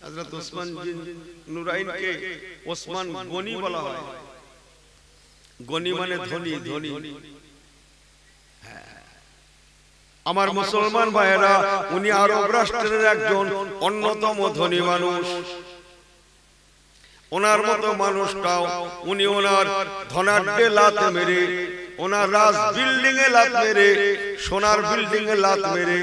হযরত ওসমান নুরাইনকে ওসমান গনি বলা হয়। গনি মানে ধনী, ধনী। আমার মুসলমান ভাইয়েরা, উনি আরব রাষ্ট্রের একজন অন্যতম ধনী মানুষ। ওনার মতো মানুষটাও উনি ওনার ধনাঢ্যে লাত মেরে, ওনার রাজ বিল্ডিং এ লাত মেরে, সোনার বিল্ডিং এ লাত মেরে,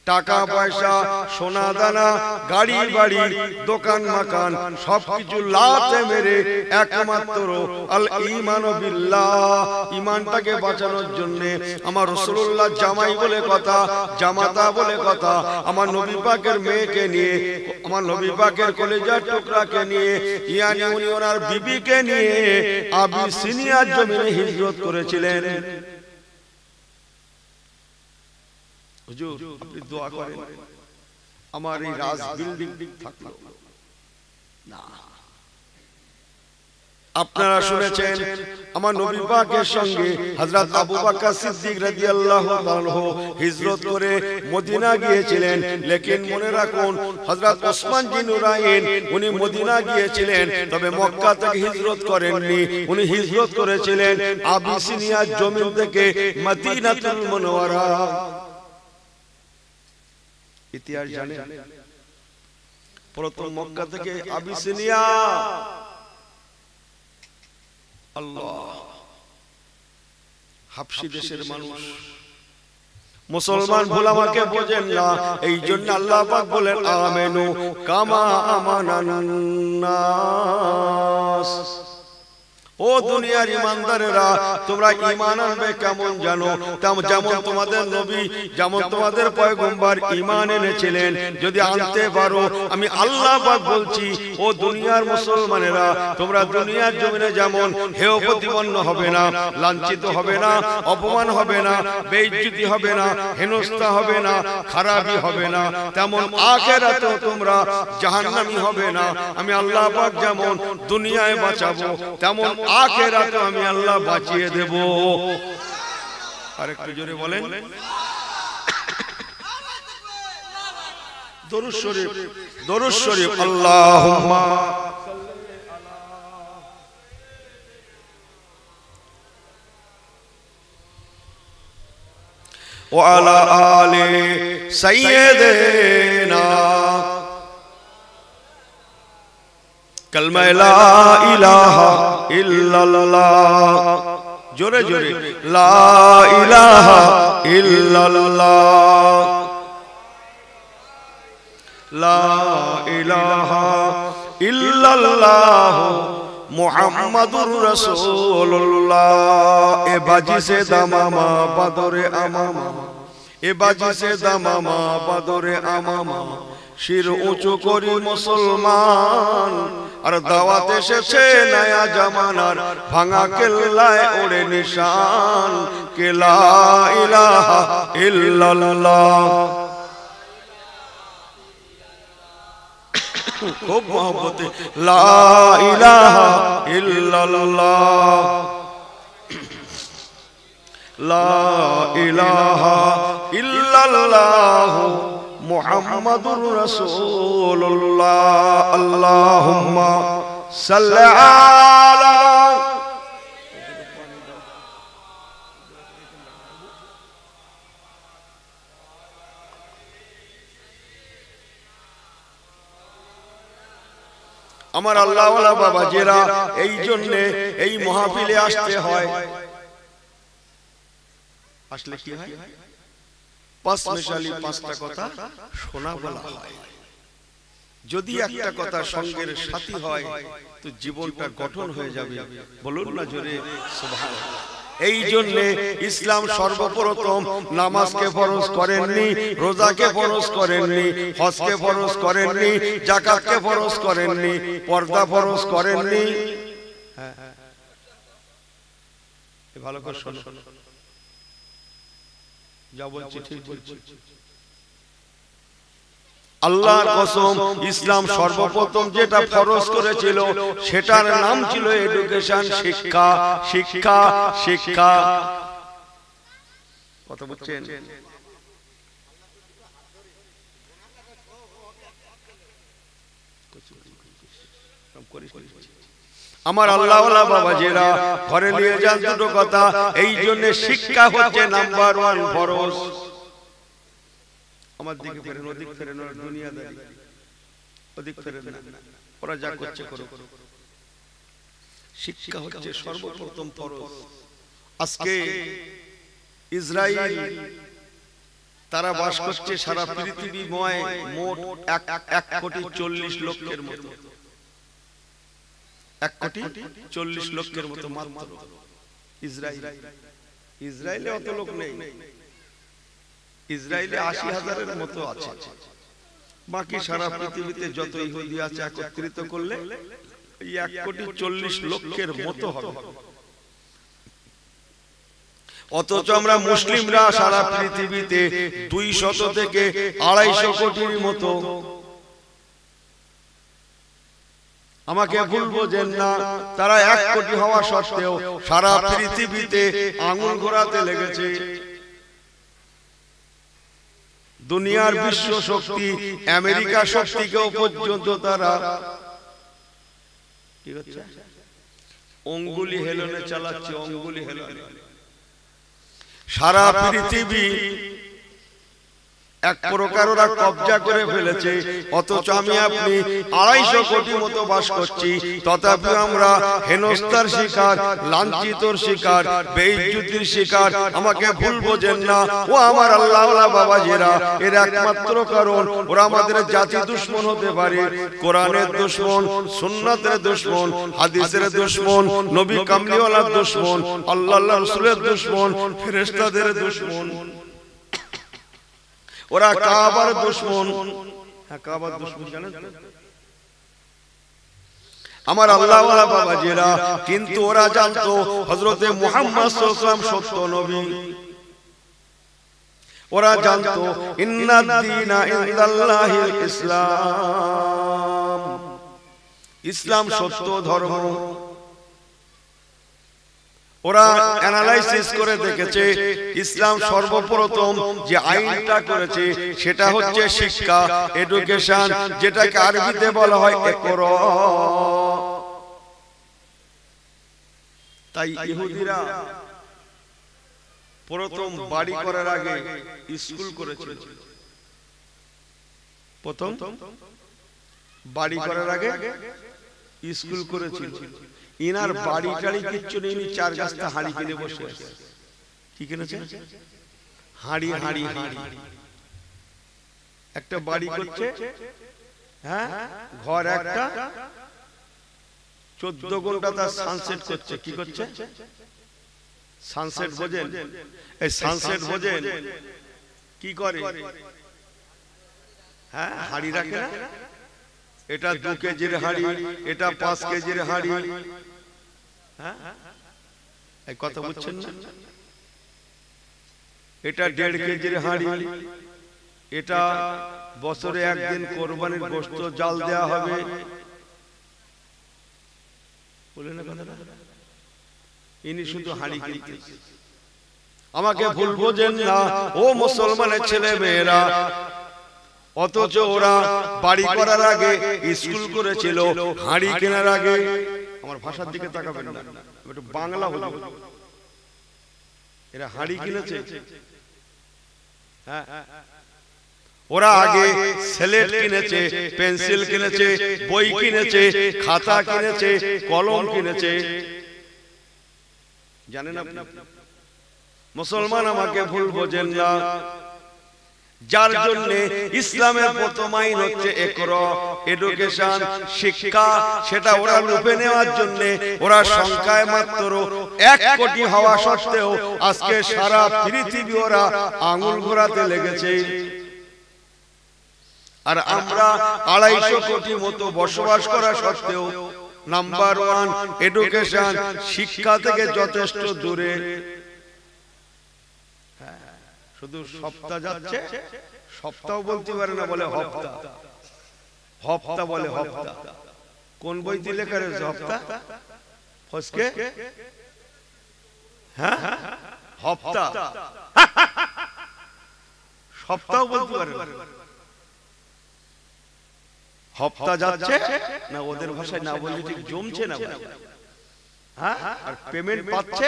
টাকা পয়সা, সোনা দানা, গাড়ি বাড়ি, দোকান মাকান সবকিছু লাতে মেরে একমাত্র আল ঈমান বিল্লাহ, ঈমানটাকে বাঁচানোর জন্য আমার রাসূলুল্লাহ জামাই বলে কথা, জামাতা বলে কথা, আমার নবী পাকের মেয়েকে নিয়ে, আমার নবী পাকের কলিজার টুকরাকে নিয়ে, ইয়ানি উনি ওনার বিবিকে নিয়ে আবিসিনিয়ার জমিনে হিজরত করেছিলেন। হুজুর আপনি দোয়া করেন আমার এই রাজ বিল্ডিং থাকলো না। আপনারা শুনেছেন আমার নবী পাকের সঙ্গে হযরত আবু বকর সিদ্দিক রাদিয়াল্লাহু তাআলা হিজরত করে মদিনা গিয়েছিলেন। লেকিন মনে রাখুন হযরত ওসমান বিন নুরাইন উনি মদিনা গিয়েছিলেন, তবে মক্কা থেকে হিজরত করেননি। উনি হিজরত করেছিলেন আবিসিনিয়ার জমিন থেকে মদিনাতুল মুনাওয়ারা। ইতিহাস জানেন? প্রথম মক্কা থেকে আবিসিনিয়া। আল্লাহ, হাবশী দেশের মানুষ মুসলমান ভুল আমাকে বোঝেন না, এই জন্য আল্লাহ পাক বলেন আমেনু কামা আমানান নাস। ও দুনিয়ার ইমানদারেরা, তোমরা ঈমান আনবে কেমন জানো? যেমন তোমাদের নবী, যেমন তোমাদের পয়গম্বর ঈমান এনেছিলেন, যদি আনতে পারো, আমি আল্লাহ পাক বলছি ও দুনিয়ার মুসলমানেরা, তোমরা দুনিয়ার জমিনে যেমন হেয় প্রতিপন্ন হবে না, লাঞ্ছিত হবে না, অপমান হবে না, বেইজ্জতি হবে না, হেনস্থা হবে না, খারাপি হবে না, তেমন আখিরাতেও তোমরা জাহান্নামী হবে না। আমি আল্লাহ পাক যেমন দুনিয়ায় বাঁচাবো, তেমন আখিরাতে আমি আল্লাহ বাঁচিয়ে দেব। আরেকটু জোরে বলেন দরুদ শরীফ, দরুদ শরীফ। আল্লাহুম্মা ওয়া আলা আলি সাইয়্যিদিনা কালমা লা ইলাহা ইল্লাল্লাহ। জোরে জোরে লা ইলাহা ইল্লাল্লাহ, লা ইলাহা ইল্লাল্লাহ মুহাম্মাদুর রাসূলুল্লাহ। এ বাজি সে দামামা বাদরে আমামা, এ বাজি সে দামামা বাদরে আমামা, শির উঁচু করি মুসলমান, আর দাওয়াত এসেছে নয়া জামানার, ভাঙা কেল্লায় ওড়ে নিশান, কে লা ইলাহা ইল্লাল্লাহ। খুব মহব্বতে লা ইলাহা ইল্লাল্লাহ, লা ইলাহা ইল্লাল্লাহ মুহাম্মাদুর রাসূলুল্লাহ। আল্লাহুম্মা সাল্লি আলা। আমার আল্লাহওয়ালা বাবাজিরা, এই জন্য এই মাহফিলে আসতে হয়। আসলে কি হয়? পাঁচ মিশালি পাঁচটা কথা শোনা বলা হয়। যদি একটা কথা সঙ্গের সাথী হয় তো জীবনটা গঠন হয়ে যাবে। বলুন না জোরে সুবহানাল্লাহ। এই জন্য ইসলাম সর্বপ্রথম নামাজকে ফরজ করেননি, রোজাকে ফরজ করেননি, হজকে ফরজ করেননি, যাকাতকে ফরজ করেননি, পর্দা ফরজ করেননি। ভালো করে শোনো, যা বলছি ঠিক বলছি। আল্লাহর কসম, ইসলাম সর্বপ্রথম যেটা ফরজ করেছিল সেটার নাম ছিল এডুকেশন, শিক্ষা, শিক্ষা, শিক্ষা। কথা বলছেন? আমার আল্লাহওয়ালা বাবাজিরা ঘরে নিয়ে যান দুটো কথা। এই জন্য শিক্ষা হচ্ছে নাম্বার 1 ফরজ। আমার দিকে ফেরেন, ওদিক ফেরেন, ওরা দুনিয়াদারি, ওদিক ফেরেন না, ওরা যা করছে করো। শিক্ষা হচ্ছে সর্বপ্রথম ফরজ। আজকে ইসরায়েল তারা বাস করছে সারা পৃথিবীময় মোট 1,40,00,000 মতো, 1,40,00,000 মতো মাত্র ইসরায়েলে অত লোক নেই। ইসরায়েলে 80,000-এর মতো আছে। বাকি সারা পৃথিবীতে যত ইহুদি আছে একত্রিত করলে এই 1,40,00,000-এর মতো হবে। অথচ আমরা মুসলিমরা সারা পৃথিবীতে 200 থেকে 250 কোটির মতো। আমাকে ভুল বোঝেন না, তারা 1 কোটি হওয়া সত্ত্বেও সারা পৃথিবীতে আঙুল ঘোরাতে লেগেছে। দুনিয়ার বিশ্ব শক্তি আমেরিকা শক্তিকেও পর্যন্ত তারা কি করছে? অঙ্গুলি হেলনে চালাচ্ছে, অঙ্গুলি হেলনে। সারা পৃথিবী এক প্রকার ওরা কবজা করে ফেলেছে। অথচ আমি আপনি 250 কোটি মতো বাস করছি, তথাপি আমরা হেনস্থার শিকার, লাঞ্ছিতর শিকার, বেইজ্জতির শিকার। আমাকে ভুল বোঝেন না ও আমার আল্লাহওয়ালা বাবাজিরা। এর একমাত্র কারণ ওরা আমাদের জাতি দুশমন হতে পারে। কোরআনের দুশমন, সুন্নাতের দুশমন, হাদিসের দুশমন, নবী কামলিওয়ালার দুশমন, আল্লাহর রাসূলের দুশমন, ফেরেশতাদের দুশমন। ওরা কাবার দুশমন। হ্যাঁ, কাবার দুশমন জানেন তো? আমার আল্লাহওয়ালা বাবাজিরা। কিন্তু ওরা জানতো হযরতে মুহাম্মদ সাল্লাল্লাহু আলাইহি ওয়াসাল্লাম সত্য নবী। ওরা জানতো ইন্নাদ-দীনা ইনদাল্লাহিল ইসলাম, ইসলাম সত্য ধর্ম। ওরা অ্যানালাইসিস করে দেখেছে ইসলাম সর্বপ্রথম যে আইনটা করেছে সেটা হচ্ছে শিক্ষা, এডুকেশন, যেটাকে আরবিতে বলা হয় ইকরা। তাই ইহুদিরা প্রথম বাড়ি করার আগে স্কুল করেছিল। প্রথম বাড়ি করার আগে স্কুল করেছিল। ইনার বাড়ি টাড়ি কিচ্ছু নেই, 4 গাছটা হাঁড়ি কিনে বসে আছে। কি কিনেছে? হাঁড়ি। একটা বাড়ি করছে, হ্যাঁ, ঘর একটা, 14 ঘন্টা তার সানসেট করছে। কি করছে? সানসেট বোঝেন? এই সানসেট বোঝেন কি করে? হ্যাঁ, হাঁড়ি রাখে না? এটা 2 কেজির হাঁড়ি, এটা 5 কেজির হাঁড়ি। হ্যাঁ, এই কথা বুঝছেন না? এটা 1.5 কেজির হাঁড়ি। এটা বছরে একদিন কোরবানির গোশত জাল দেয়া হবে। বলেন না কথাটা? ইনি শুধু হাঁড়ি কিনতে। আমাকে ভুল বোঝেন না ও মুসলমানের ছেলে মেয়েরা। অথচ ওরা বাড়ি করার আগে স্কুল করেছিল, হাঁড়ি কেনার আগে। আমার ভাষার দিকে তাকাবেন না, একটু বাংলা হলো। এরা হাঁড়ি কিনেছে। হ্যাঁ, ওরা আগে স্লেট কিনেছে, পেন্সিল কিনেছে, বই কিনেছে, খাতা কিনেছে, কলম কিনেছে। জানেন আপনি? মুসলমান আমাকে ভুল বোঝেন না। যার জন্য ইসলামের প্রথম আইন হচ্ছে ইকরা, এডুকেশন, শিক্ষা। সেটা ওরা লুপে নেওয়ার জন্য ওরা সংখ্যায় মাত্র 1 কোটি হওয়া সত্ত্বেও আজকে সারা পৃথিবী ওরা আঙুল ঘোরাতে লেগেছে। আর আমরা 250 কোটি মতো বসবাস করা সত্ত্বেও নাম্বার 1 এডুকেশন, শিক্ষা থেকে যথেষ্ট দূরে। শুধু সপ্তাহ যাচ্ছে, সপ্তাহ বলতে পারে না, বলে হপ্তা। হপ্তা বলে হপ্তা। কোন বইতে লেখা রয়েছে হপ্তা? ফসকে? হ্যাঁ, হপ্তা। সপ্তাহ বলতে পারে না। হপ্তা যাচ্ছে না, ওদের ভাষায় না বললে ঠিক জমছে না, হ্যাঁ, আর পেমেন্ট পাচ্ছে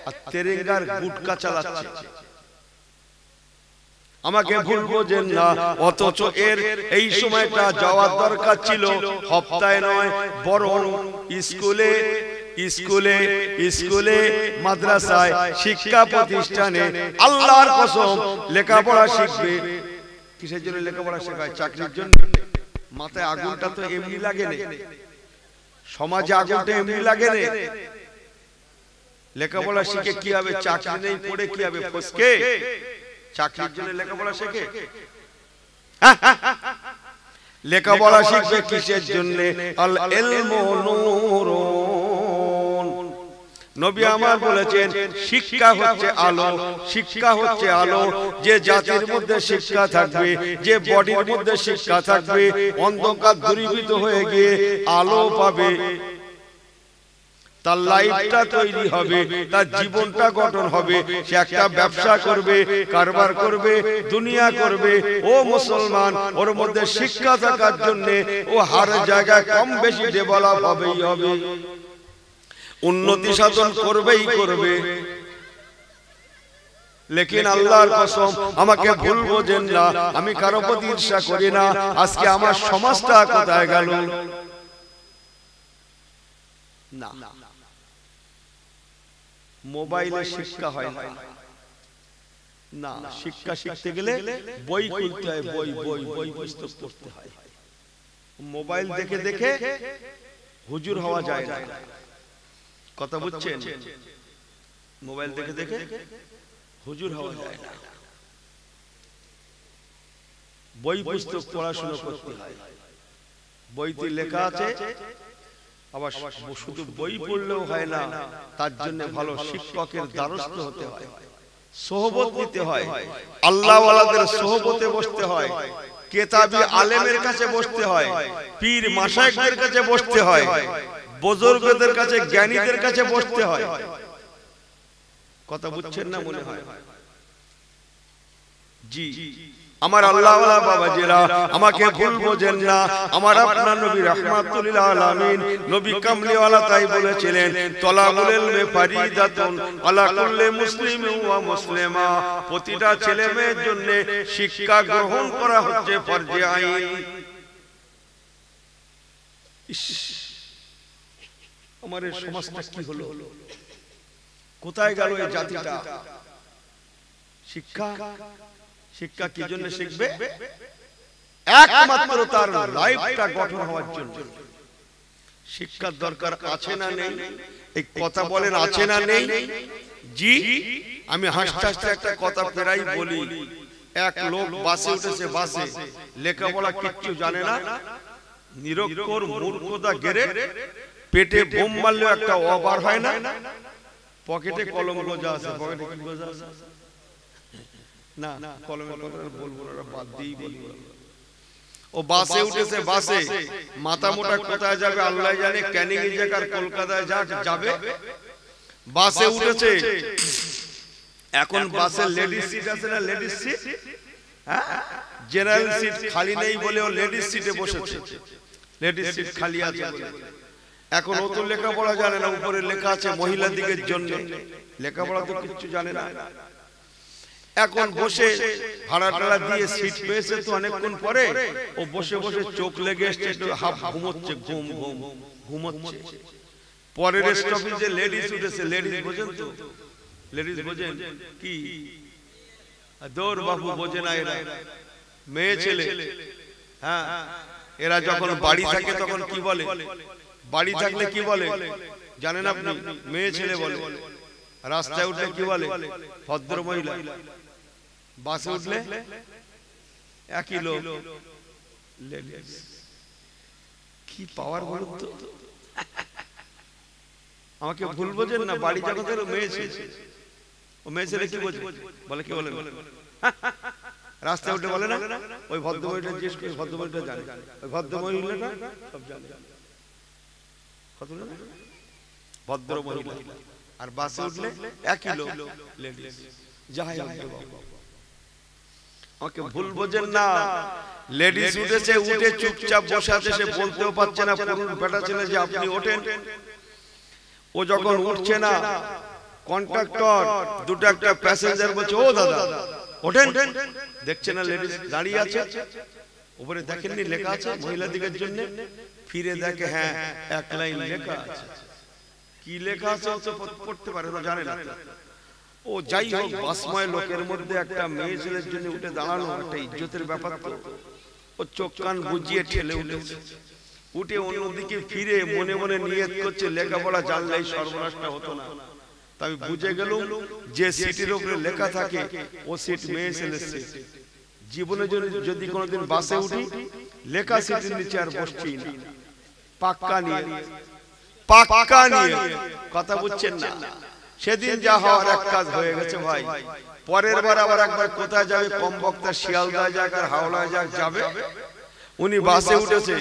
আর তেরেঙ্গার গুটকা চালাচ্ছে। আমাকে ভুল বোঝেন না, অথচ এর এই সময়টা যাওয়ার দরকার ছিল হপ্তায় নয়, বরং স্কুলে স্কুলে স্কুলে মাদ্রাসায় শিক্ষা প্রতিষ্ঠানে আল্লাহর কসম লেখাপড়া শিখবে। কিসের জন্য লেখাপড়া শেখায়? চাকরির জন্য। মাথায় আগুনটা তো এমনি লাগে না, সমাজে আগুনটা এমনি লাগে না। লেখাপড়া শিখে কি হবে? চাকরি নেই পড়ে কি হবে? ফসকে। চাকরির জন্য লেখাপড়া শেখে? লেখাপড়া শিখবে কিসের জন্য? আল ইলমু নূরুন। নবী আমার বলেছেন শিক্ষা হচ্ছে আলো, শিক্ষা হচ্ছে আলো। যে জাতির মধ্যে শিক্ষা থাকবে, যে বডির মধ্যে শিক্ষা থাকবে, অন্ধকার দূরীভূত হয়ে গিয়ে আলো পাবে, তার লাইফটা তৈরি হবে, তার জীবনটা গঠন হবে। সে একটা ব্যবসা করবে, কারবার করবে, দুনিয়া করবে। ও মুসলমান, ওর মধ্যে শিক্ষা থাকার জন্য ও হার জায়গায় কম বেশি ডেভেলপ হবেই হবে, উন্নতি সাধন করবেই করবে। লেকিন আল্লাহর কসম, আমাকে ভুল বোঝেন না, আমি কারো প্রতি ঈর্ষা করি না। আজকে আমার সমাজটা কোথায় গেল? না, মোবাইলে শিক্ষা হয় না। না, শিক্ষা শিখতে গেলে বই খুলতে হয়, বই বই বই পুস্তক পড়তে হয়। মোবাইল দেখে দেখে হুজুর হওয়া যায় না। কথা বুঝছেন? মোবাইল দেখে দেখে হুজুর হওয়া যায় না। বই পুস্তক পড়াশোনা করতে হয়। বইতে লেখা আছে, আবার শুধু বই পড়লেও হয় না, তার জন্য ভালো শিক্ষকের দ্বারস্থ হতে হয়, সোহবত নিতে হয়, আল্লাহ ওয়ালাদের সোহবতে বসতে হয়, কেতাবি আলেমের কাছে বসতে হয়, পীর মাশায়েখদের কাছে বসতে হয়, বুজুর্গদের কাছে, জ্ঞানীদের কাছে বসতে হয়। কথা বুঝছেন না মনে হয়? জি, আমার আল্লাহ ওয়ালা বাবাজিরা, আমাকে ভুল বোঝেন না। আমার আপনার নবী রাহমাতুল লিল আলামিন, নবী কামলি ওয়ালা তাই বলেছিলেন, তলাবুল ইলমি ফারিদাতুন আলা কুল্লি মুসলিমিন ওয়া মুসলিমা। প্রতিটা ছেলে মেয়ের জন্য শিক্ষা গ্রহণ করা হচ্ছে ফরজে আইন। আমার এই সমাজটা কি হলো? কোথায় গেল এই জাতিটা? শিক্ষা, শিক্ষা কি জন্য শিখবে? একমাত্র তার লাইফটা গঠন হওয়ার জন্য। শিক্ষার দরকার আছে না নেই? এই কথা বলেন, আছে না নেই? জি, আমি হাসতে হাসতে একটা কথা প্রায় বলি। এক লোক বাসে উঠেছে, বাসে লেখাপড়া কিচ্ছু জানে না, নিরক্ষর মূর্খতা গেরে, পেটে বোম মারলেও একটা অবার হয় না, পকেটে কলম গোজা আছে। পকেটে কি গোজা আছে? না, কলমের কথা বলবো না, বাদ দিই বলবো। ও বাসে উঠেছে, বাসে মাথা মোটা কোথায় যাবে আল্লাহ জানে, ক্যানিং এর জায়গায় কলকাতায় যাবে। বাসে উঠেছে, এখন বাসে লেডিস সিট আছে না? লেডিস সিট, হ্যাঁ, জেনারেল সিট খালি নেই বলে ও লেডিস সিটে বসেছে। লেডিস সিট খালি আছে বলে। এখন ও তো লেখাপড়া জানে না, উপরে লেখা আছে মহিলাদের জন্য, লেখাপড়া তো কিছু জানে না। এখন বসে ভাড়া টাড়া দিয়ে সিট পেয়েছে তো অনেকক্ষণ পরে, ও বসে বসে চোখ লেগে এসছে, একটু হাফ ঘুমোচ্ছে, ঘুম ঘুম ঘুমোচ্ছে। পরের স্টপেজে লেডিস উঠেছে। লেডিস বোঝেন তো? লেডিস বোঝেন কি? দৌড় বাবু বোঝে না এরা, মেয়ে ছেলে। হ্যাঁ, এরা যখন বাড়ি থাকে তখন কি বলে? বাড়ি থাকলে কি বলে জানেন আপনি? মেয়ে ছেলে বলে। রাস্তায় উঠলে কি বলে? ভদ্র মহিলা। বাসে উঠলে একই লোক, লেডিস। কি পাওয়ার বলুন তো? আমাকে ভুল বোঝেন না। বাড়ি জগতের মেয়ে ছেলে, ও মেয়ে ছেলে কি বোঝে? বলে কি বলে? রাস্তায় উঠে বলে না, ওই ভদ্র মহিলা জিজ্ঞেস করে, ভদ্র মহিলা জানে, ওই ভদ্র মহিলাটা সব জানে, ভদ্র মহিলা। আর বাসে উঠলে একই লোক, লেডিস। যাই আমাকে ভুল বোঝেন না। লেডিস উঠেছে, উঠে চুপচাপ বসে আছে, সে বলতেও পারছে না পুরুষ বেটা ছেলে যে আপনি ওঠেন। ও যখন উঠছে না, কন্ট্রাক্টর দুটো একটা প্যাসেঞ্জার বলছে ও দাদা ওঠেন। দেখছে না লেডিস দাঁড়িয়ে আছে, উপরে দেখেননি লেখা আছে মহিলাদের জন্য, ফিরে দেখে হ্যাঁ এক লাইন লেখা আছে। কি লেখা আছে ও তো পড়তে পারে না, জানে না। ও যাই হোক, বাসময় লোকের মধ্যে একটা মেয়ে ছেলের জন্য উঠে দাঁড়ানো একটা ইজ্জতের ব্যাপার তো। ও চোখ কান বুঝিয়ে ঠেলে উঠেছে, উঠে অন্যদিকে ফিরে মনে মনে নিয়ত করছে লেখাপড়া জানলেই সর্বনাশটা হতো না। তাই বুঝে গেলুম যে সিটের উপরে লেখা থাকে ও সিট মেয়ে ছেলের সিট। জীবনে যদি কোনোদিন বাসে উঠি লেখা সিটের নিচে আর বসছি না, পাক্কা নিয়ে কথা বুঝছেন না। সেদিন যা হওয়ার এক কাজ হয়ে গেছে ভাই। পরের বার আবার একবার কোথায় যাবে, কম বক্তা শিয়ালদা যাক আর হাওড়া যাক যাবে, উনি বাসে উঠেছে,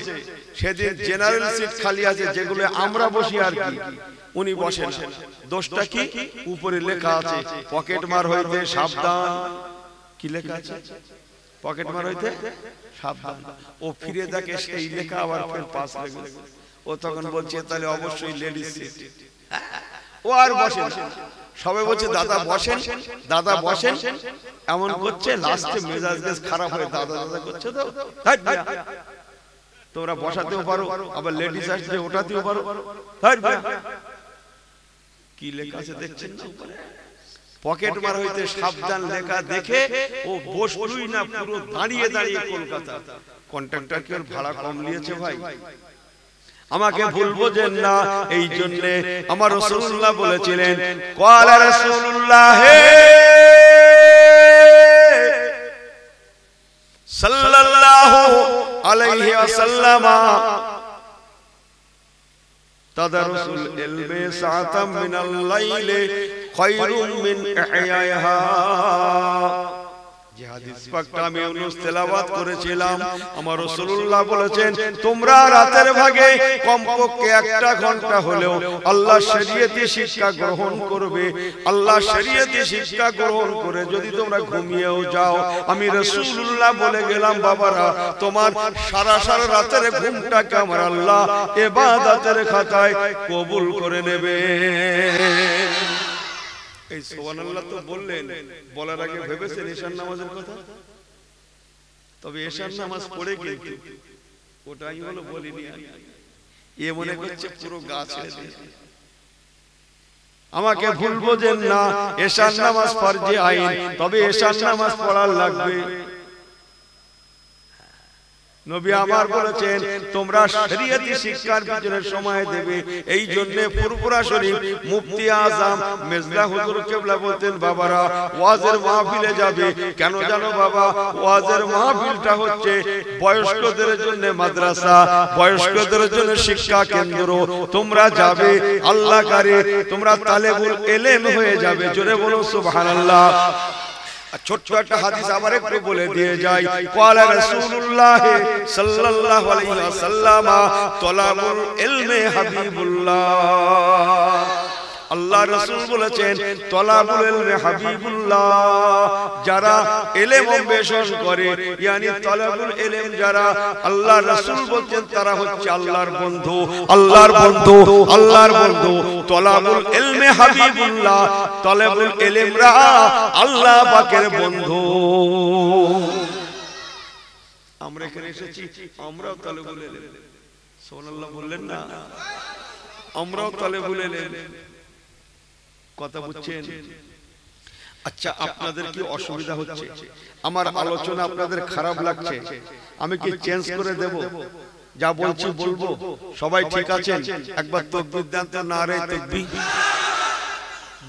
সেদিন জেনারেল সিট খালি আছে যেগুলো আমরা বসি আর কি, উনি বসেন। দোষটা কি? উপরে লেখা আছে পকেট মার হইতে সাবধান। কি লেখা আছে? পকেট মার হইতে সাবধান। ও ফিরে দেখে সেই লেখা আবার ফের পাশ লেগে। ও তখন বলছে তাহলে অবশ্যই লেডিস সিট। ও আর বসেন, সবাই বলছে দাদা বসেন, দাদা বসেন, এমন করছে। লাস্টে মেজাজ খারাপ হয়ে দাদা দাদা করছে। তো তোমরা বসাতেও পারো, আবার লেডিস আসছে ওঠাতেও পারো। কি লেখা আছে দেখছেন না? পকেট মার হইতে সাবধান লেখা দেখে ও বসলই না, পুরো দাঁড়িয়ে দাঁড়িয়ে কলকাতা। কন্ট্রাক্টর কি ওর ভাড়া কম নিয়েছে ভাই? আমাকে ভুল বোঝেন না, এই জন্য আমার রাসূলুল্লাহ বলেছিলেন ক্বালা রাসূলুল্লাহ সাল্লাল্লাহু আলাইহি ওয়াসাল্লাম তাদারুসুল ইলমি সাআতাম মিনাল লাইলি খায়রুম মিন ইহয়াহা। যে হাদিস পাকটা আমি তেলাওয়াত করেছিলাম, আমার রাসূলুল্লাহ বলেছেন তোমরা রাতের ভাগে কমপক্ষে একটা ঘন্টা হলেও আল্লাহ শরীয়তি শিক্ষা গ্রহণ করবে। আল্লাহ শরীয়তি শিক্ষা গ্রহণ করে যদি তোমরা ঘুমিয়েও যাও, আমি রাসূলুল্লাহ বলে গেলাম বাবারা তোমার সারা সারা রাতের ঘুমটাকে আমার আল্লাহ ইবাদতের খাতায় কবুল করে নেবে। এই সুবহানাল্লাহ তো বললেন, বলার আগে ভেবেছেন ঈশার নামাজের কথা? তবে ঈশার নামাজ পড়ে কিন্তু ওটাই হলো বলিনি, এ মনে করছে পুরো গা ছেড়ে দিয়ে। আমাকে ভুল বোঝেন না, ঈশার নামাজ ফরজে আইন, তবে ঈশার নামাজ পড়ার লাগবে। নবী আমার বলেছেন তোমরা শরীয়তি শিক্ষার পিছনে সময় দেবে। এই জন্য ফুরফুরা শরীফ মুফতি আজম মেজদা হুজুর কিবলা বলতেন বাবারা ওয়াজের মাহফিলে যাবে। কেন জানো বাবা? ওয়াজের মাহফিলটা হচ্ছে বয়স্কদের জন্য মাদ্রাসা, বয়স্কদের জন্য শিক্ষা কেন্দ্র। তোমরা যাবে আল্লাহ কারে, তোমরা তালেবুল ইলম হয়ে যাবে। জোরে বলো সুবহানাল্লাহ। ছোট্ট একটা হাদিস আবার একটু বলে দিয়ে যাই। ক্বালা রাসূলুল্লাহ সাল্লাল্লাহু আলাইহি ওয়াসাল্লাম তালাবুল ইলমি হাবিবুল্লাহ। আল্লাহ রাসূল বলেছেন তালাবুল ইলমি হাবিবুল্লাহ, যারা ইলম অন্বেষণ করে, yani তালাবুল ইলম যারা, আল্লাহ রাসূল বলেন তারা হচ্ছে আল্লাহর বন্ধু, আল্লাহর বন্ধু, আল্লাহর বন্ধু। তালাবুল ইলমি হাবিবুল্লাহ, তালাবুল ইলমরা আল্লাহ পাকের বন্ধু। আমরা এখানে এসেছি, আমরাও তালাবুল ইলম। সুবহানাল্লাহ বললেন না? আমরাও তালাবুল ইলম। কথা বুঝছেন? আচ্ছা, আপনাদের কি অসুবিধা হচ্ছে? আমার আলোচনা আপনাদের খারাপ লাগছে? আমি কি চেঞ্জ করে দেব? যা বলছি বলবো? সবাই ঠিক আছেন? একবার তাকবীর দেন তো, নারে তাকবীর।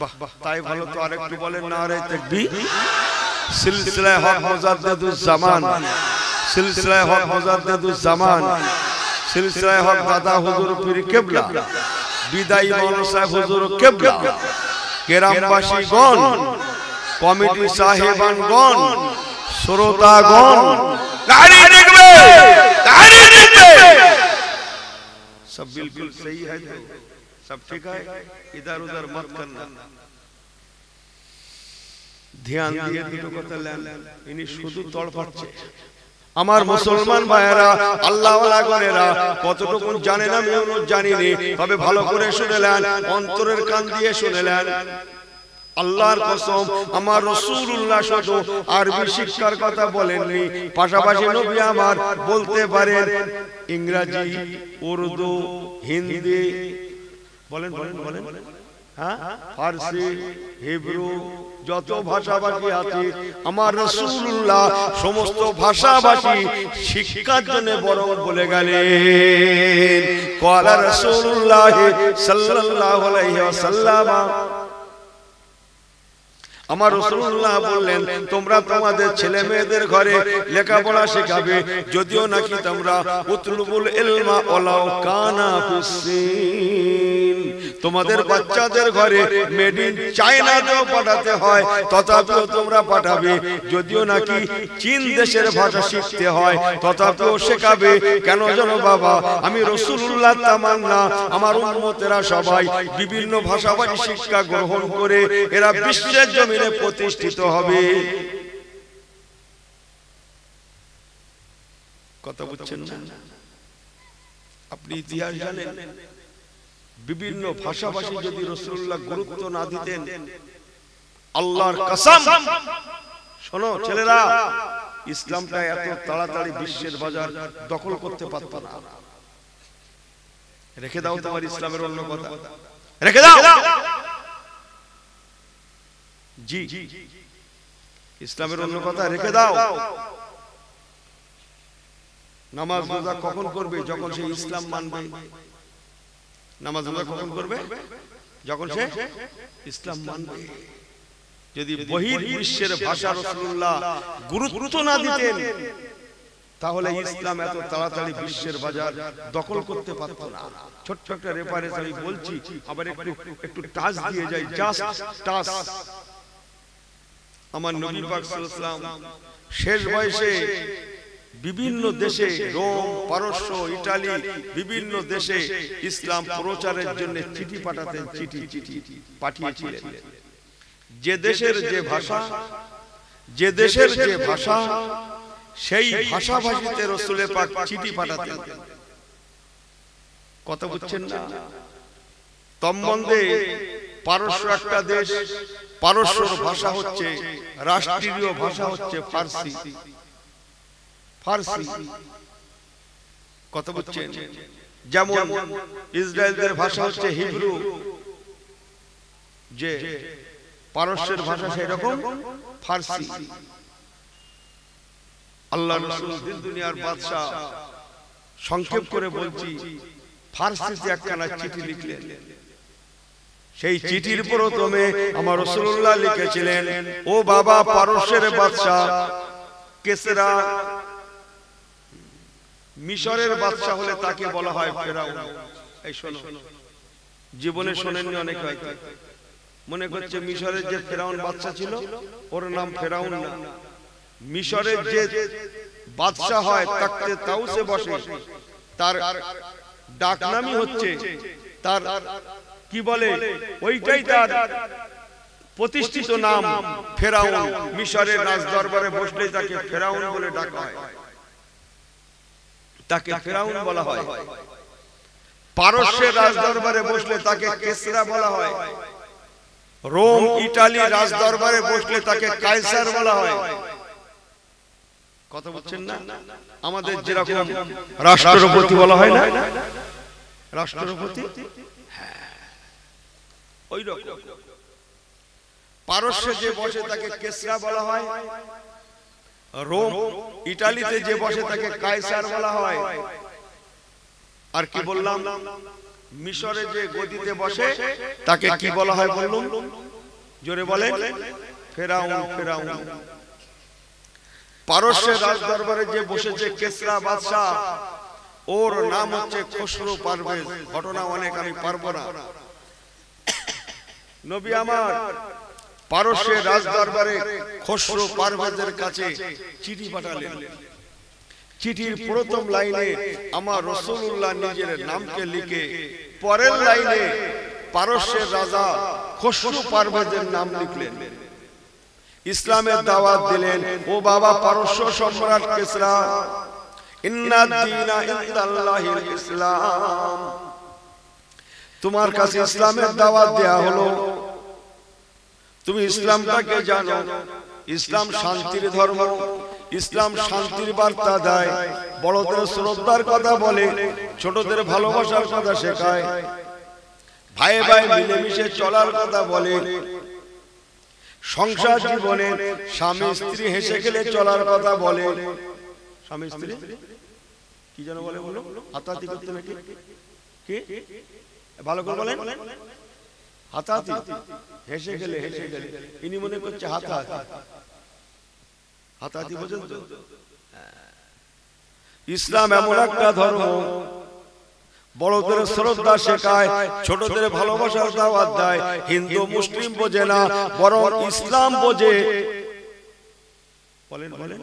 বাহ বাহ, তাই ভালো তো। আরেকটু বলেন নারে তাকবীর। সিলসিলায়ে হক মুজাদ্দিদুজ জামান, সিলসিলায়ে হক মুজাদ্দিদুজ জামান, সিলসিলায়ে হক দাদা হুজুর পীর কিবলা, বিদায়ী মাওলানা সাহেব হুজুর কিবলা, গ্রামবাসীগণ, কমিটি সাহেবানগণ, শ্রোতাগণ, নারী দেখবে, নারী দেখবে। सब बिल्कुल सही है तो सब ठीक है, इधर उधर मत करना। ধ্যান দিয়ে দুটো কথা নেন, ইনি শুধু তড়পাচ্ছে। আমার মুসলমান ভাইয়েরা, আল্লাহওয়ালা গণেরা, কতটুকু জানেন আমি জানিনি, তবে ভালো করে শুনেলেন, অন্তরের কান দিয়ে শুনেলেন। আল্লাহর কসম, আমার রাসূলুল্লাহ শুধু আরবি শিক্ষার কথা বলেননি, পাশাপাশি নবী আমার বলতে পারেন ইংরেজি, উর্দু, হিন্দি, বলেন বলেন বলেন, হ্যাঁ, ফারসি, হিব্রু, যত ভাষাভাষী আছে আমার রাসূলুল্লাহ সমস্ত ভাষাভাষী শিক্ষার জন্য বরং বলে গেলেন, ক্বালা রাসূলুল্লাহ সাল্লাল্লাহু আলাইহি ওয়াসাল্লাম, আমার রাসূলুল্লাহ বললেন তোমরা তোমাদের ছেলে মেয়েদের ঘরে লেখাপড়া শেখাবে, যদিও নাকি তোমরা উতলুবুল ইলমা ওয়ালাউ কানা ফিসসিন, তোমাদের বাচ্চাদের ঘরে মেড ইন চায়নাতেও পাঠাতে হয় তথাপিও তোমরা পাঠাবে, যদিও নাকি চীন দেশের ভাষা শিখতে হয় তথাপিও শেখাবে। কেন জানো বাবা, আমি রাসূলুল্লাহ তামান্না আমার উম্মতেরা সবাই বিভিন্ন ভাষাভাষী শিক্ষা গ্রহণ করে এরা বিশ্বের জমিনে প্রতিষ্ঠিত হবে। কথা বুঝছেন না? আপনি ইতিহাস জানেন, বিভিন্ন ভাষাভাষী যদি রাসূলুল্লাহ গুরুত্ব না দিতেন, আল্লাহর কসম, শোনো ছেলেরা, ইসলামটা এত তাড়াতাড়ি বিশ্বের বাজার দখল করতে পারত না। রেখে দাও তোমার ইসলামের অন্য কথা, রেখে দাও। জি, ইসলামের অন্য কথা রেখে দাও। নামাজ রোজা কখন করবে? যখন সে ইসলাম মানবে। নামাজ রোজা কখন করবে? যখন সে ইসলাম মানবে। যদি বহির্বিশ্বের ভাষা রাসূলুল্লাহ গুরুত্ব না দিতেন, তাহলে ইসলাম এত তাড়াতাড়ি বিশ্বের বাজার দখল করতে পারত না। ছোট্ট একটা রেফারেন্স আমি বলছি, আবার একটু টাচ দিয়ে যাই, জাস্ট টাচ। আমার নবী পাক সাল্লাল্লাহু আলাইহি ওয়াসাল্লাম শেষ বয়সে বিভিন্ন দেশে, রোম, পারস্য, ইতালি, বিভিন্ন দেশে ইসলাম প্রচারের জন্য চিঠি পাঠাতেন, চিঠি পাঠিয়েছিলেন। যে দেশের যে ভাষা, যে দেশের যে ভাষা, সেই ভাষাভাষীতে রাসূলে পাক চিঠি পাঠাতেন। কথা বুঝছেন না? তন্মধ্যে পারস্য একটা দেশ, পারস্যর ভাষা হচ্ছে, রাষ্ট্রীয় ভাষা হচ্ছে ফার্সি। ফার্সি, কথা বুঝছেন? যেমন ইসরায়েলদের ভাষা হচ্ছে হিব্রু, যে পারস্যের ভাষা সেই রকম ফার্সি। আল্লাহর রাসূল দিন দুনিয়ার বাদশা, সংক্ষেপ করে বলছি, ফার্সিতে একখানা চিঠি লিখলেন। সেই চিঠির প্রথমে আমার রাসূলুল্লাহ লিখেছিলেন, ও বাবা পারস্যের বাদশা কিসরা, মিশরের বাদশা হলে তাকে বলা হয় ফেরাউন। এই শোনো, জীবনে শোনেননি অনেক, হয়তো মনে করছে মিশরের যে ফেরাউন বাদশা ছিল ওর নাম ফেরাউন না। মিশরের যে বাদশা হয় তাকতে তাউসে বসে, তার ডাক নামই হচ্ছে, তার কি বলে, ওইটাই তার প্রতিষ্ঠিত নাম ফেরাউন। মিশরের রাজদরবারে বসলে তাকে ফেরাউন বলে ডাকা হয়, তাকে ফেরাউন বলা হয়। পারস্যের রাজদরবারে বসলে তাকে কিসরা বলা হয়। রোম, ইতালি রাজদরবারে বসলে তাকে কায়সার বলা হয়। কথা বুঝছেন না? আমাদের যেরকম রাষ্ট্রপতি বলা হয় না, রাষ্ট্রপতি, ওই রকম পারস্যে যে বসে তাকে কিসরা বলা হয়, রোম, ইতালিতে যে বসে তাকে কায়সার বলা হয়। আর কি বললাম, মিশরে যে গদিতে বসে তাকে কি বলা হয় বললাম, জোরে বলেন, ফেরাউন। ফেরাউন। পারস্যের রাজদরবারে যে বসেছে কিসরা বাদশা, ওর নাম হচ্ছে খসরু পারভেজ। ঘটনা অনেক, আমি পারবো না। নবী আমার পারস্যের রাজদরবারে খসরু পারভেজের কাছে চিঠি পাঠালেন। চিঠির প্রথম লাইনে আমার রাসূলুল্লাহ নিজের নামকে লিখে, পরের লাইনে পারস্যের রাজা খসরু পারভেজের নাম লিখলেন। ইসলামের দাওয়াত দিলেন। ও বাবা পারস্য সম্রাট কিসরা, ইন্না দীনা ইনদাল্লাহিল ইসলাম, তোমার কাছে ইসলামের দাওয়াত দেয়া হলো, তুমি ইসলামটাকে জানো। ইসলাম শান্তির ধর্ম, ইসলাম শান্তির বার্তা দেয়, বড়দের শ্রদ্ধার কথা বলে, ছোটদের ভালোবাসার কথা শেখায়, ভাই ভাই মিলেমিশে চলার কথা বলে, সংসার জীবনে স্বামী স্ত্রী হেসে খেলে চলার কথা বলে। স্বামী স্ত্রী কি যেন বলে, বলো হাতাহাতি করতে নাকি, কি ভালো করে বলেন, হাতাহাতি, হেসে খেলে, হেসে খেলে, ইনি মনে করছে হাতাহাতি, হাতাহাতি বোঝেন তো। ইসলাম এমন একটা ধর্ম, বড়দের শ্রদ্ধা শেখায়, ছোটদের ভালোবাসার দাওয়াত দেয়। হিন্দু মুসলিম বোঝে না, বরং ইসলাম বোঝে। বলেন বলেন,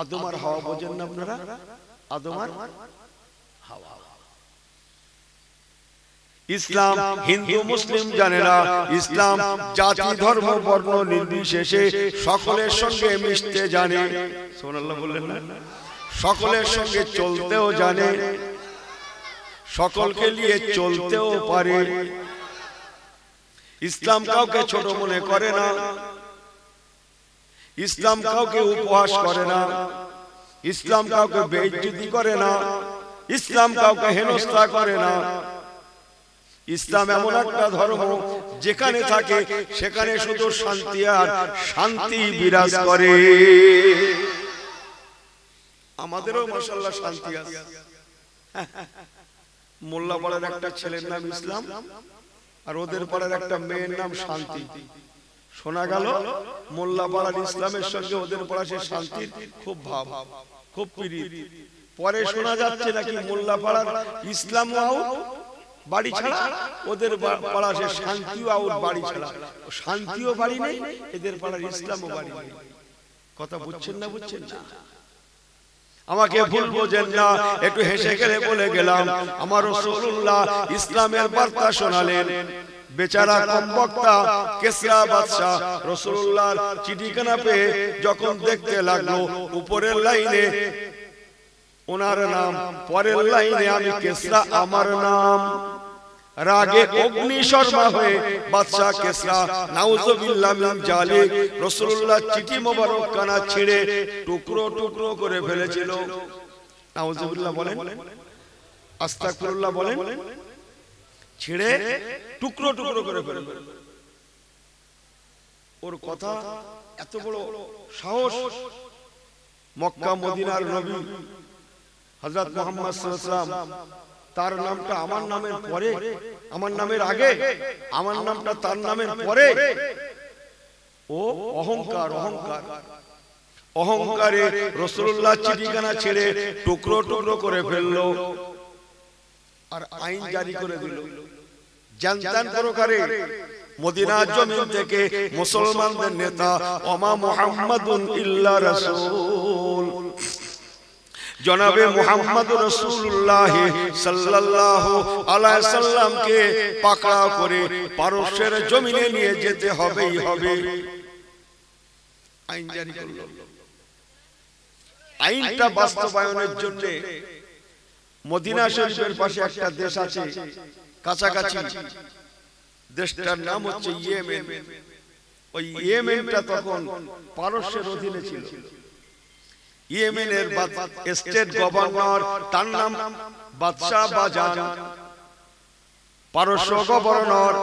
আদম আর হাওয়া বোঝেন না আপনারা? আদম আর হাওয়া। ইসলাম হিন্দু মুসলিম জানে না। ইসলাম জাতি ধর্ম বর্ণ নির্বিশেষে সকলের সঙ্গে মিশতে জানে। সুবহানাল্লাহ বললেন না? সকলের সঙ্গে চলতেও জানে, সকলকে নিয়ে চলতেও পারে। ইসলাম কাউকে ছোট মনে করে না, ইসলাম কাউকে উপহাস করে না, ইসলাম কাউকে বেইজ্জতি করে না, ইসলাম কাউকে হেনস্থা করে না। ইসলাম এমন একটা ধর্ম যেখানে থাকে সেখানে শুধু শান্তি আর শান্তি বিরাজ করে। আমাদেরও মাশাআল্লাহ শান্তি আছে। মোল্লা পাড়ার একটা ছেলের নাম ইসলাম, আর ওদের পাড়ার একটা মেয়ের নাম শান্তি। শোনা গেল মোল্লা পাড়ার ইসলামের সঙ্গে ওদের পাড়া সে শান্তির খুব ভাব, খুব প্রীতি। পরে শোনা যাচ্ছে নাকি মোল্লা পাড়ার ইসলাম আউট বাড়ি ছাড়া, ওদের পাড়া সে শান্তিও আউট বাড়ি ছাড়া। শান্তিও বাড়ি নেই, এদের পাড়ার ইসলামও বাড়ি নেই। কথা বুঝছেন না? বুঝছেন না? আমাকে ভুল বোঝেন না, একটু হেসে গেলে বলে গেলাম। আমার রাসূলুল্লাহ ইসলামের বার্তা শোনালেন। বেচারা কমবক্তা কিসরা বাদশা রাসূলুল্লাহর চিঠিখানা পেয়ে যখন দেখতে লাগলো, উপরের লাইনে ওনার নাম, পরের লাইনে আমি কিসরা আমার নাম। রাগে অগ্নি শর্মা হয়ে বাদশা কিসরা নাউজুবিল্লাহ মিন জালিক রাসূলুল্লাহ চিঠি মোবারক কানা ছিঁড়ে টুকরো টুকরো করে ফেলেছিল। নাউজুবিল্লাহ বলেন, আস্তাগফিরুল্লাহ বলেন, ছিঁড়ে টুকরো টুকরো করে ফেলেছিল। ওর কথা এত বড় সাহস! মক্কা মদিনার নবী হযরত মুহাম্মদ সাল্লাল্লাহু আলাইহি ওয়াসাল্লাম, তার নামটা আমার নামের পরে, আমার নামের আগে, আমার নামটা তার নামের পরে। ও অহংকার, অহংকার, অহংকারে রাসূলুল্লাহ চিঠিখানা ছেড়ে টুকরো টুকরো করে ফেললো আর আইন জারি করে দিল। জানতান প্রকারে মদিনার জমিন থেকে মুসলমানদের নেতা ওমা মুহাম্মাদুন ইল্লা রাসূল জনাবে মুহাম্মদ রাসূলুল্লাহ সাল্লাল্লাহু আলাইহি সাল্লামকে পাকড়াও করে পারস্যের জমিনে নিয়ে যেতে হবেই হবে। আইন জারি করল। আইনটা বাস্তবায়নের জন্য মদিনা শরীফের পাশে একটা দেশ আছে কাছাকাছি, দেশটার নাম হচ্ছে ইয়েমেন। ওই ইয়েমেনটা তখন পারস্যের অধীনে ছিল। ইয়েমেনের স্টেট গভর্নর, তার নাম বাদশা বাজান। পারস্য গভর্নর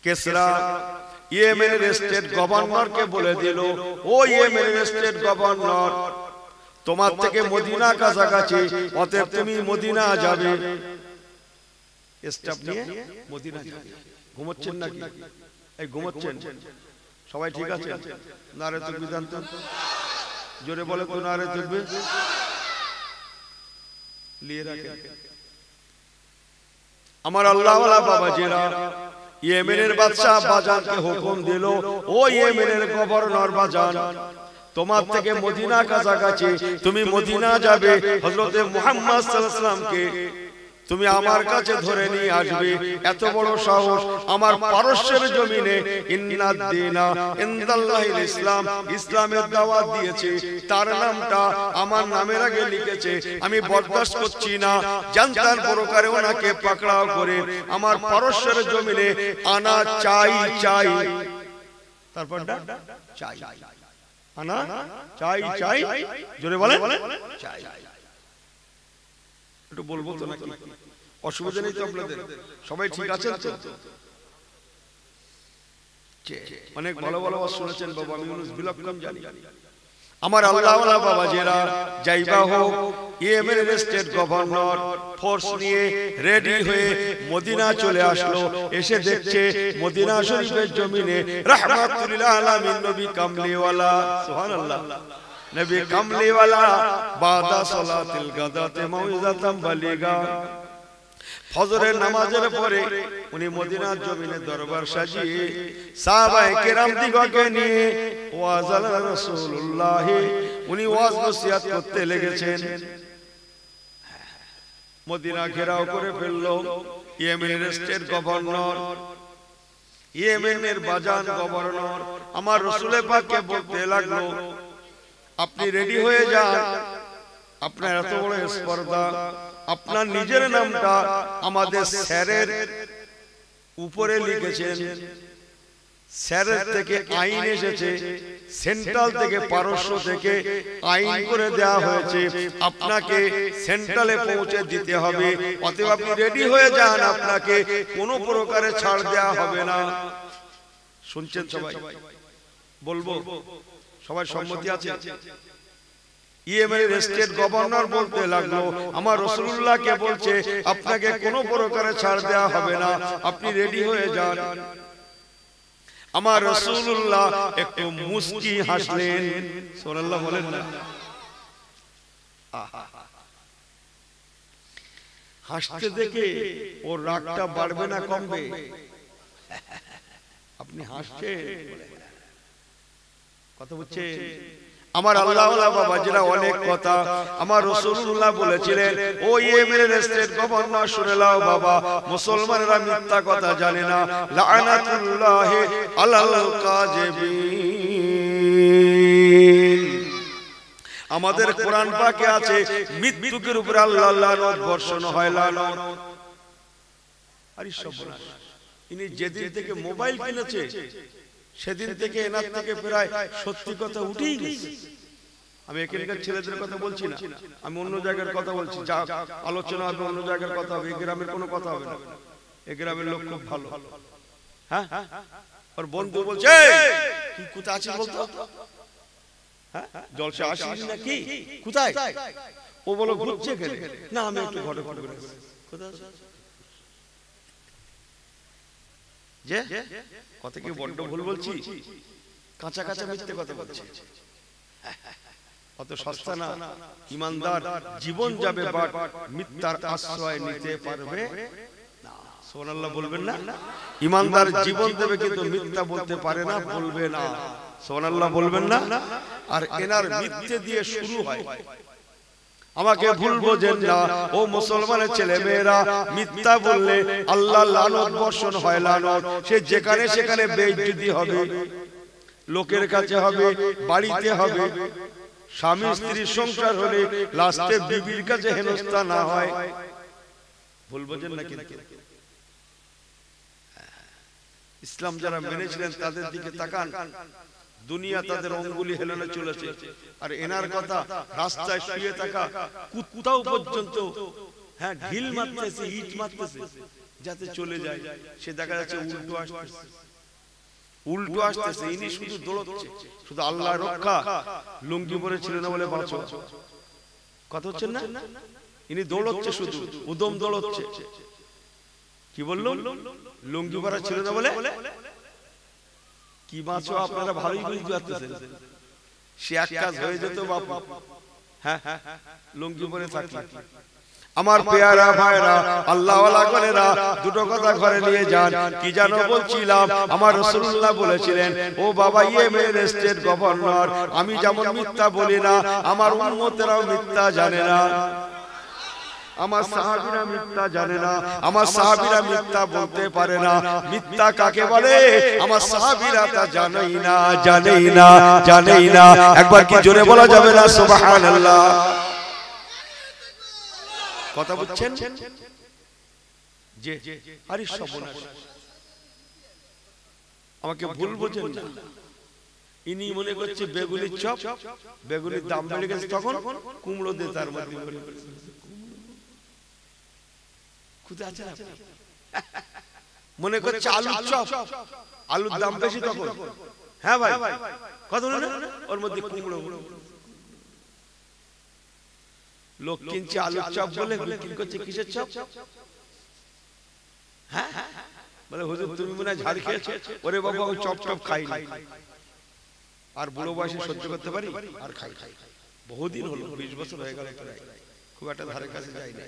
কিসরা ইয়েমেনের স্টেট গভর্নরকে বলে দিল, ও ইয়েমেনের স্টেট গভর্নর, তোমার থেকে মদিনা কাছাকাছি, অতএব তুমি মদিনা যাবে। স্টাফ নিয়ে মদিনা যাবে। ঘুমোচ্ছেন নাকি? এই ঘুমোচ্ছেন? সবাই ঠিক আছে? নারে তাকবীর দান তো, জোরে বলে তো নারে তাকবীর। লিয়ে রাখেন। আমার আল্লাহ ওয়ালা বাবাজিরা, ইয়েমেনের বাদশা বাজানকে হুকুম দিল, ও ইয়েমেনের গভর্নর বাজান, তোমার থেকে মদিনা কাছাকাছি, তুমি মদিনা যাবে। হযরতে মুহাম্মদ সাল্লাল্লাহু আলাইহি ওয়াসাল্লামকে তুমি আমার কাছে ধরে নিয়ে আসবে, এত বড় সাহস আমার পারস্যের জমিনে। ইন্নাদ দীনা ইনদাল্লাহিল ইসলাম, ইসলামের দাওয়াত দিয়েছে, তার নামটা আমার নামের আগে লিখেছে, আমি বরদাস্ত করছি না জানতার প্রকারে ওনাকে পাকড়াও করে আমার পারস্যের জমিনে আনা চাই চাই। তারপরটা চাই, আনা চাই চাই, জোরে বলেন চাই। একটু বলবো তো নাকি? অসুবিধা নেই তো আপনাদের? সবাই ঠিক আছেন তো? অনেক ভালো ভালো শুনেছেন বাবা, আমি ইউনুস বিলক্ষণ জানি। আমার আল্লাহওয়ালা বাবা যারা যাইবা হোক, ইয়েমেনের স্টেট গভর্নর ফোর্স নিয়ে রেডি হয়ে মদিনা চলে আসলো। এসে দেখছে মদিনা শরীফের জমিনে রাহমাতুল লিল আলামিন নবী কামলিওয়ালা, সুবহানাল্লাহ, নবী কামলিওয়ালা বাদা সালাতিল গাদাতে মাউইজাতাম বালিগা, ফজরের নামাজের পরে উনি মদিনার জমিনে দরবার সাজিয়ে সাহাবায়ে কেরাম দিগকে নিয়ে ওয়াজাল রাসূলুল্লাহ, উনি ওয়াজ নসিহত করতে লেগেছেন। মদিনা ঘেরাও করে ফেললো ইয়েমেনের স্টেট গভর্নর, ইয়েমেনের বাজান গভর্নর আমার রাসূল পাককে বলতে লাগলো, আপনি রেডি হয়ে যান, আপনার এত বড় স্পর্ধা, আপনার নিজের নামটা আমাদের স্যারের উপরে লিখেছেন, স্যারের থেকে আইন এসেছে, সেন্ট্রাল থেকে পারস্য থেকে আইন করে দেওয়া হয়েছে, আপনাকে সেন্ট্রালে পৌঁছে দিতে হবে, অতএব আপনি রেডি হয়ে যান, আপনাকে কোনো প্রকারে ছাড় দেওয়া হবে না। শুনছেন সবাই? বলবো সবাই সম্মতি আছে? ইয়েমেনের স্টেট গভর্নর বলতে লাগলো, আমার রাসূলুল্লাহকে বলছে আপনাকে কোনো প্রকারে ছাড় দেওয়া হবে না, আপনি রেডি হয়ে যান। আমার রাসূলুল্লাহ একটু মুস্কি হাসলেন, সুবহানাল্লাহ বলেন না? হাসতে দেখে ওর রাগটা বাড়বে না কমবে? আপনি হাসছেন, কথা বুঝছেন? আমার আল্লাহওয়ালা বাবা যারা অনেক কথা আমার রাসূলুল্লাহ বলেছিলেন, ও ইয়েমেনের স্টেট গভর্নর শুনে নাও বাবা, মুসলমানরা মিথ্যা কথা জানে না, লাআনাতুল্লাহি আলাল কাযিবিন। আমাদের কোরআন পাকে আছে মৃত্যুকের উপরে আল্লাহর লানত বর্ষণ হয়, লানত। আরে সর্বনাশ, ইনি যেদিন থেকে মোবাইল কিনেছে সেদিন থেকে এনার থেকে প্রায় সত্যি কথা উঠেই গেছে। আমি এখানকার ছেলেদের কথা বলছি না, আমি অন্য জায়গার কথা বলছি, যা আলোচনা হবে অন্য জায়গার কথা হবে, এই গ্রামের কোনো কথা হবে না। এই গ্রামের লোক খুব ভালো। হ্যাঁ, ওর বন্ধু বলছে কি কোথায় আছিস বলতো, হ্যাঁ জলসা আসিস নাকি, কোথায়? ও বলো ঘুরছে গেলে, না আমি একটু ঘরে ঘরে কোথায় যে কথা কি বড্ড ভুল বলছি, কাঁচা কাঁচা মিথ্যে কথা বলছি। অত সস্তা না, ইমানদার জীবন যাবে বাট মিথ্যার আশ্রয় নিতে পারবে না। সুবহানাল্লাহ বলবেন না? ইমানদার জীবন দেবে কিন্তু মিথ্যা বলতে পারে না, বলবে না। সুবহানাল্লাহ বলবেন না? আর এনার মিথ্যে দিয়ে শুরু হয়। আমাকে ভুল বোঝেন না ও মুসলমানের ছেলে মেয়েরা, মিথ্যা বললে আল্লাহ লানত বর্ষণ হয়, লানত। সে যেখানে সেখানে বেইজ্জতি হবে, লোকের কাছে হবে, বাড়িতে হবে, স্বামী স্ত্রীর সংসার হলে লাস্টে বিবির কাছে হেনস্থা না হয়। ভুল বোঝেন না কিন্তু ইসলাম যারা মেনেছিলেন তাদের দিকে তাকান, দুনিয়া তাদের অঙ্গুলি হেলনে চলেছে। আর এনার কথা রাস্তায় শুয়ে থাকা কুত্তাও পর্যন্ত হ্যাঁ ঢিল মারতেছে, ইট মারতেছে যাতে চলে যায়। সে দেখা যাচ্ছে উল্টো আসতেছে, উল্টো আসতেছে, ইনি শুধু দৌড়চ্ছে, শুধু আল্লাহ রক্ষা। লুঙ্গি পরে ছিল না বলে বাঁচো, কথা হচ্ছে না? ইনি দৌড়চ্ছে, শুধু উদম দৌড়চ্ছে। কি বললো? লুঙ্গি পরা ছিল না বলে কি বাঁচো? আপনারা ভালোই বুঝতে পারতেছেন। সে এক কাজ হয়ে যেত বাপু, হ্যাঁ লুঙ্গি পরে থাকলে। আমার পেয়ারা ভাইরা, আল্লাহওয়ালা গণেরা, দুটো কথা ঘরে নিয়ে যান। কি জানো বলছিলাম? আমার রাসূলুল্লাহ বলেছিলেন, ও বাবা ইয়েমেনের স্টেট গভর্নর, আমি যেমন মিথ্যা বলি না, আমার উম্মতেরাও মিথ্যা জানে না। আমার সাহাবীরা মিথ্যা জানে না, আমার সাহাবীরা মিথ্যা বলতে পারে না। মিথ্যা কাকে বলে আমার সাহাবীরা তা জানেই না, জানেই না, জানেই না। একবার কি জোরে বলা যাবে না সুবহানাল্লাহ? কথা বুঝছেন? যে আরে সর্বনাশ, আমাকে ভুল বোঝেন না। ইনি মনে করছে বেগুনির চপ, বেগুনির দাম বেড়ে গেছে, তখন কুমড়ো দিয়ে তার মধ্যে মনে করছে আলুর চপ, আলুর দাম বেশি তখন। হ্যাঁ ভাই, কথা বলে ওর মধ্যে কুমড়ো। লোক কিনছে আলুর চপ বলে, বিক্রি করছে কিসের চপ? হ্যাঁ বলে হুজুর তুমি মনে হয় ঝাড় খেয়েছো। ওরে বাবা ওই চপ টপ খাই না, আর বুড়ো বয়সে সহ্য করতে পারি আর খাই। বহুদিন হলো, 20 বছর হয়ে গেল, খুব একটা ধারে কাছে যাই না।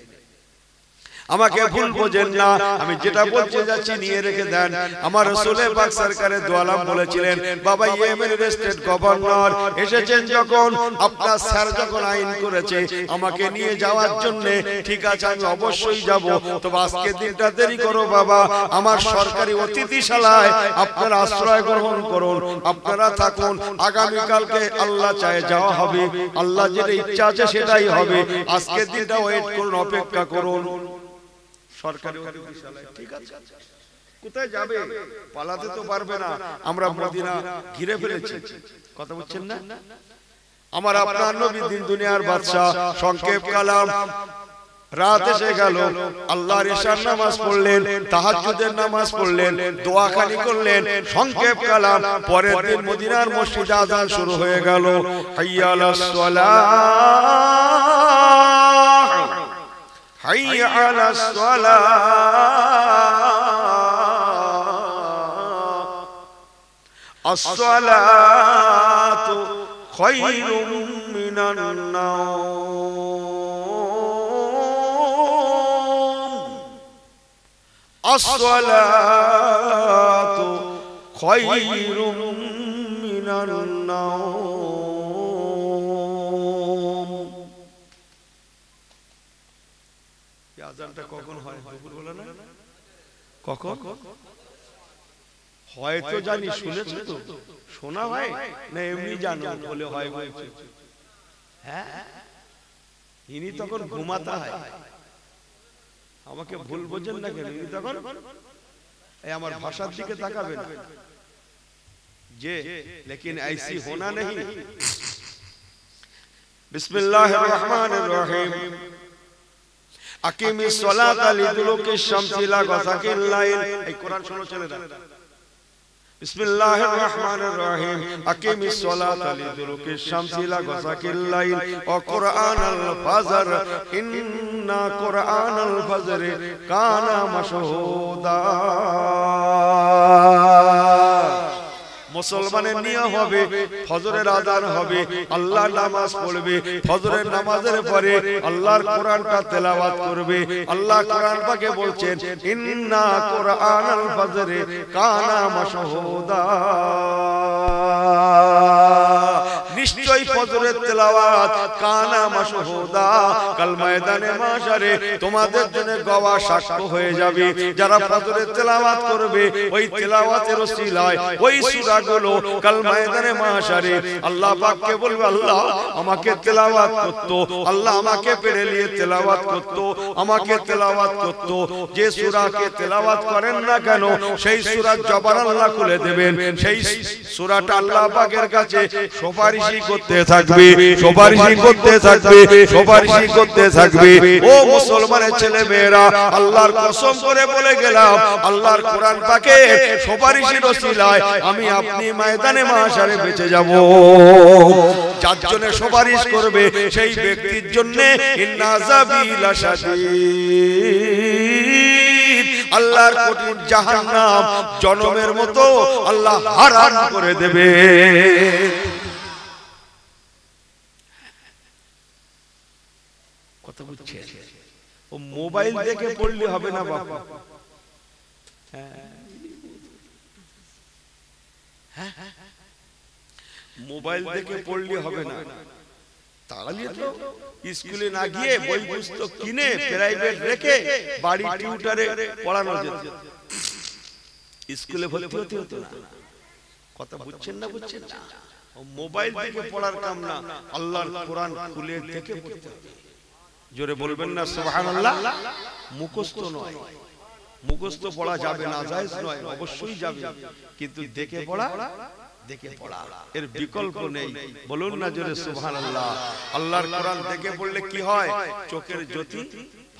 আমাকে ভুল বোঝেন না, আমি যেটা বলতে যাচ্ছি নিয়ে রেখে দেন। আমার রাসূল পাক সরকারে দু আলম বলেছিলেন, বাবা ইয়েমেনের স্টেট গভর্নর এসেছেন যখন, আপনার স্যার যখন আইন করেছে আমাকে নিয়ে যাওয়ার জন্য, ঠিক আছে আমি অবশ্যই যাব, তবে আজকে দিনটা দেরি করো বাবা, আমার সরকারি অতিথিশালায় আপনারা আশ্রয় গ্রহণ করুন, আপনারা থাকুন। আগামী কালকে আল্লাহ চায় যাওয়া হবে, আল্লাহ যেটা ইচ্ছা আছে সেটাই হবে। আজকে দিনটা ওয়েট করুন, অপেক্ষা করুন। সরকারি অতিথিশালায়, ঠিক আছে। কোথায় যাবে? পালাতে তো পারবে না, আমরা মদিনা ঘিরে ফেলেছি। কথা বুঝছেন না? আমার আপনার নবী দিন দুনিয়ার বাদশা, সংক্ষেপ কালাম। রাত এসে গেল, আল্লাহর ইশার নামাজ পড়লেন, তাহাজ্জুদের নামাজ পড়লেন, দোয়াখানি করলেন, সংক্ষেপ কালাম। পরের দিন মদিনার মসজিদে আযান শুরু হয়ে গেল, হাইয়া আলাস সালাহ, হাইয়া আলাস সালাহ, আস-সালাতু খায়রুম মিনান নাওম, আস-সালাতু খায়রুম মিনান নাওম। আযানটা কখন হয়? দুপুরবেলা না? কখন হয় তো জানি, শুনেছো তো? শোনা হয় না এমনি জানো বলে হয় বলছে? হ্যাঁ, ইনি তখন ঘুমাতে হয়। আমাকে ভুল বোঝেন না কেন? ইনি তখন এই আমার ভাষার দিকে তাকাবেন যে, লেকিন ऐसी होना नहीं। बिस्मिल्लाहिर रहमानिर रहीम, আকিমিস সালাতা লিদুলুকিশ শামসি ইলা গাসাকিল লাইল। এই কোরআন শোনো ছেলেরা। বিসমিল্লাহির রহমানির রহিম, আকিমিস সালাতা লিদুলুকিশ শামসি ইলা গাসাকিল লাইল ওয়া কুরআনাল ফাজর, ইন্না কুরআনাল ফাজরি কানা মাশহুদা। মুসলমানের নিয়ম হবে, ফজরের আযান হবে, আল্লাহ নামাজ পড়বে, ফজরের নামাজের পরে আল্লাহর কোরআনটা তেলাওয়াত করবে। আল্লাহ কোরআন পাকে বলছেন, ইন্না কুরআনাল ফাজরি কানা মাশহুদা, নিশ্চয়ই ফজরের তেলাওয়াত কানা মাশহুদা, কাল ময়দানে মাশারে তোমাদের জন্য গওয়া সাক্ষ্য হয়ে যাবে। যারা ফজরের তেলাওয়াত করবে, ওই তেলাওয়াতের ওসিলায় ওই সূরা গুলো কাল ময়দানে মাশারে আল্লাহ পাককে বলবে, আল্লাহ আমাকে তেলাওয়াত করতো, আল্লাহ আমাকে পেড়ে নিয়ে তেলাওয়াত করতো, আমাকে তেলাওয়াত করতো। যে সূরাকে তেলাওয়াত করেন না কেন, সেই সূরার জবান আল্লাহ খুলে দেবেন। সেই সূরাটা আল্লাহ পাকের কাছে সুপারিশই করতে থাকবে, সুপারিশই করতে থাকবে, সুপারিশই করতে থাকবে। ও মুসলমানের ছেলে মেয়েরা, আল্লাহর কসম করে বলে গেলাম, আল্লাহর কোরআন পাকে সুপারিশের ওসিলায় আমি আপনি ময়দানে মাশারে বেঁচে যাব। যার জন্য সুপারিশ করবে সেই ব্যক্তির জন্য ইন্না যাবিলা শাদীদ, আল্লাহর কঠিন জাহান্নাম জনমের মতো আল্লাহ হারাম করে দেবে। কথা বুঝছে? ও মোবাইল দেখে পড়লে হবে না বাবা। মোবাইল দেখে পড়লে হবে না। তাহলে তো স্কুলে না গিয়ে বই পুস্তক কিনে প্রাইভেট রেখে বাড়ি টিউটারে পড়ানো যেত, স্কুলে ভর্তি হতে হতো না। কথা বুঝছেন না? বুঝছেন না? মোবাইল থেকে পড়ার কাম না, আল্লাহর কোরআন খুলে দেখে পড়তে হবে। জোরে বলবেন না সুবহানাল্লাহ? মুখস্থ নয়, মুখস্থ পড়া যাবে না, জায়েজ নয়, অবশ্যই যাবে, কিন্তু দেখে পড়া, দেখে পড়া এর বিকল্প নেই। বলুন না জোরে সুবহানাল্লাহ। আল্লাহর কোরআন দেখে পড়লে কি হয়? চোখের জ্যোতি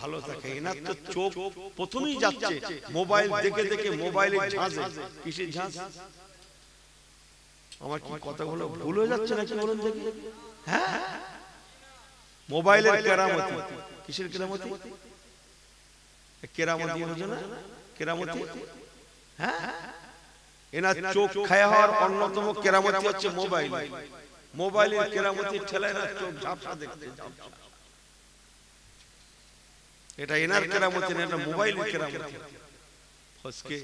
ভালো থাকে। এনার তো চোখ প্রথমেই যাচ্ছে মোবাইল দেখে দেখে, মোবাইলের ঝাঁজে। কিসের ঝাঁজ? আমার কি কথাগুলো ভুল হয়ে যাচ্ছে নাকি বলুন দেখি? হ্যাঁ, মোবাইলের কেরামতি। কিসের কেরামতি? কেরামতি হচ্ছে না, কেরামতি। হ্যাঁ, এনার চোখ খায়া হওয়ার অন্যতম কেরামতি হচ্ছে মোবাইল। মোবাইলের কেরামতি ঠেলায় না চোখ ঝাপসা দেখতে, ঝাপসা। এটা এনার কেরামতি না, এটা মোবাইলের কেরামতি। ফসকে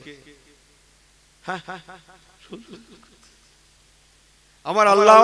আমার আল্লাহ